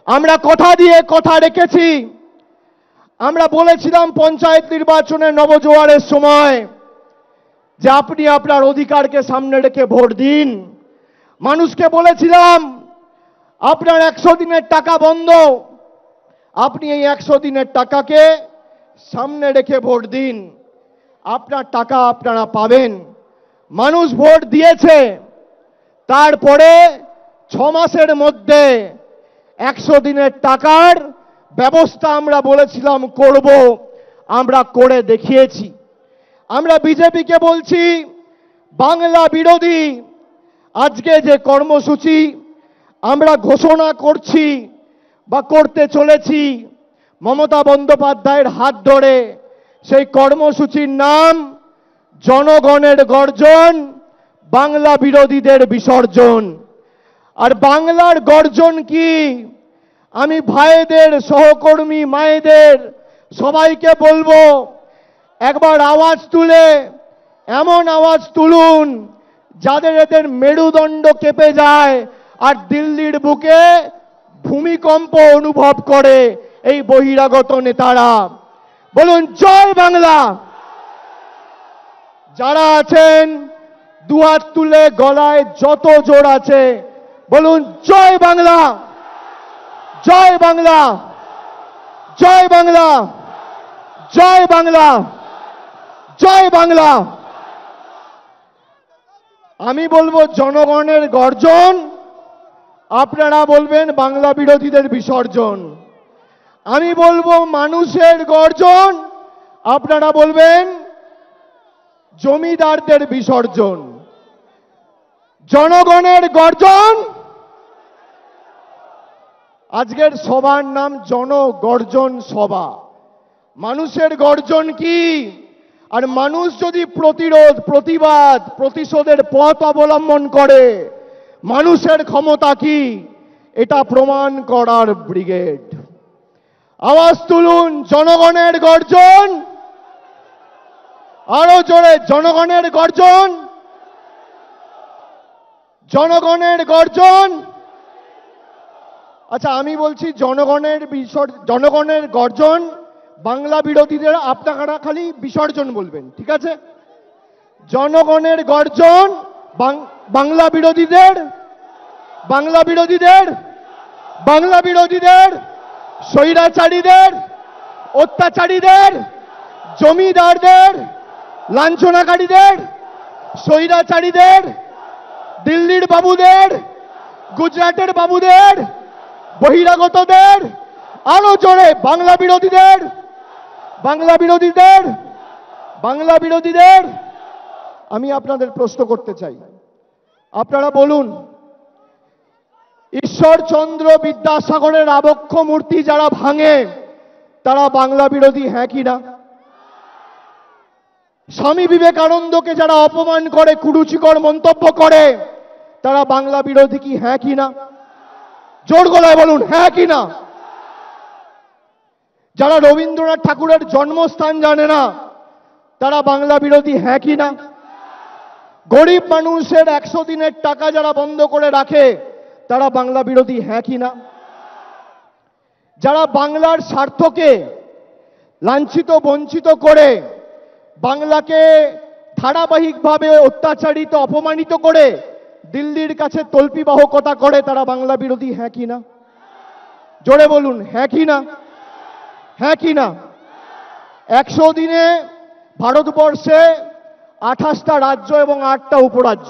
আমরা কথা দিয়ে কথা রেখেছি। আমরা বলেছিলাম পঞ্চায়েত নির্বাচনের নবজোয়ারের সময় যে আপনি আপনার অধিকারকে সামনে রেখে ভোট দিন। মানুষকে বলেছিলাম আপনার 100 দিনের টাকা বন্ধ, আপনি এই 100 দিনের টাকাকে সামনে রেখে ভোট দিন, আপনার টাকা আপনারা পাবেন। মানুষ ভোট দিয়েছে। তারপরে 6 মাসের মধ্যে 100 দিনের টাকার ব্যবস্থা আমরা বলেছিলাম করব, আমরা করে দেখিয়েছি। আমরা বিজেপিকে বলছি, বাংলা বিরোধী আজকে যে কর্মসূচি আমরা ঘোষণা করছি বা করতে চলেছি মমতা বন্দ্যোপাধ্যায়ের হাত ধরে, সেই কর্মসূচির নাম জনগণের গর্জন, বাংলা বিরোধীদের বিসর্জন। আর বাংলার গর্জন কি? আমি ভাইদের, সহকর্মী মায়েদের সবাইকে বলবো, একবার আওয়াজ তুলে এমন আওয়াজ তুলুন যাদের এদের মেরুদণ্ড কেঁপে যায় আর দিল্লির বুকে ভূমিকম্প অনুভব করে এই বহিরাগত নেতারা। বলুন জয় বাংলা। যারা আছেন দুহাত তুলে গলায় যত জোর আছে বলুন জয় বাংলা, জয় বাংলা, জয় বাংলা, জয় বাংলা, জয় বাংলা। আমি বলবো জনগণের গর্জন, আপনারা বলবেন বাংলা বিরোধীদের বিসর্জন। আমি বলবো মানুষের গর্জন, আপনারা বলবেন জমিদারদের বিসর্জন। জনগণের গর্জন, আজকের সভার নাম জনগর্জন সভা। মানুষের গর্জন কি? আর মানুষ যদি প্রতিরোধ, প্রতিবাদ, প্রতিশোধের পথ অবলম্বন করে, মানুষের ক্ষমতা কি এটা প্রমাণ করার ব্রিগেড। আওয়াজ তুলুন জনগণের গর্জন, আরো জোরে জনগণের গর্জন, জনগণের গর্জন। আচ্ছা আমি বলছি জনগণের গর্জন, বাংলা বিরোধীদের আপনারা খালি বিসর্জন বলবেন, ঠিক আছে? জনগণের গর্জন, বাংলা বিরোধীদের, বাংলা বিরোধীদের, বাংলা বিরোধীদের, স্বৈরাচারীদের, অত্যাচারীদের, জমিদারদের, লাঞ্ছনাকারীদের, স্বৈরাচারীদের, দিল্লির বাবুদের, গুজরাটের বাবুদের, বহিরাগতদের, আরো জোরে বাংলা বিরোধীদের, বাংলা বিরোধীদের, বাংলা বিরোধীদের। আমি আপনাদের প্রশ্ন করতে চাই, আপনারা বলুন, ঈশ্বরচন্দ্র বিদ্যাসাগরের আবক্ষ মূর্তি যারা ভাঙে তারা বাংলা বিরোধী, হ্যাঁ কি না? স্বামী বিবেকানন্দকে যারা অপমান করে, কুরুচিকর মন্তব্য করে, তারা বাংলা বিরোধী কি, হ্যাঁ কি না? জোর গলায় বলুন হ্যাঁ কি না? যারা রবীন্দ্রনাথ ঠাকুরের জন্মস্থান জানে না তারা বাংলা বিরোধী, হ্যাঁ কি না? গরিব মানুষের 100 দিনের টাকা যারা বন্ধ করে রাখে তারা বাংলা বিরোধী, হ্যাঁ কি না? যারা বাংলার স্বার্থকে লাঞ্ছিত বঞ্চিত করে, বাংলাকে ধারাবাহিকভাবে অত্যাচারিত, অপমানিত করে দিল্লির কাছে তল্পিবাহকতা করে, তারা বাংলা বিরোধী, হ্যাঁ কি না? জোরে বলুন হ্যাঁ কি না? হ্যাঁ কি না? 100 দিনে ভারতবর্ষে 28টা রাজ্য এবং 8টা উপরাজ্য।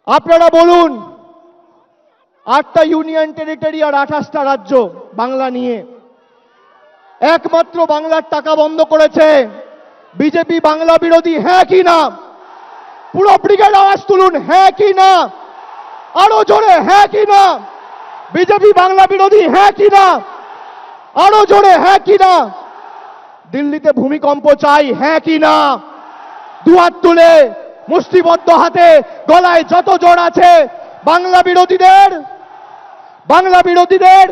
আপনারা বলুন, 8টা ইউনিয়ন টেরিটরি আর 28টা রাজ্য বাংলা নিয়ে। একমাত্র বাংলার টাকা বন্ধ করেছে বিজেপি, বাংলা বিরোধী, হ্যাঁ কি না? পুরো ব্রিগেড আওয়াজ তুলুন হ্যাঁ কি না? আরো জোরে হ্যাঁ কি না? বিজেপি বাংলা বিরোধী, হ্যাঁ কি না? আরো জোরে হ্যাঁ কি না? দিল্লিতে ভূমিকম্প চাই, হ্যাঁ কি না? দুহাত তুলে মুষ্টিবদ্ধ হাতে গলায় যত জোর আছে বাংলা বিরোধীদের, বাংলা বিরোধীদের,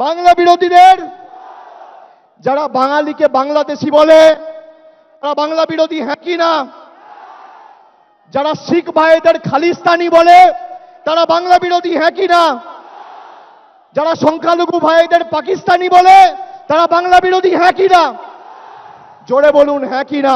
বাংলা বিরোধীদের। যারা বাঙালিকে বাংলাদেশি বলে তারা বাংলা বিরোধী, হ্যাঁ কি না? যারা শিখ ভাইদের খালিস্তানি বলে তারা বাংলা বিরোধী, হ্যাঁ কি না? যারা সংখ্যালঘু ভাইদের পাকিস্তানি বলে তারা বাংলা বিরোধী, হ্যাঁ কি না? জোরে বলুন হ্যাঁ কি না?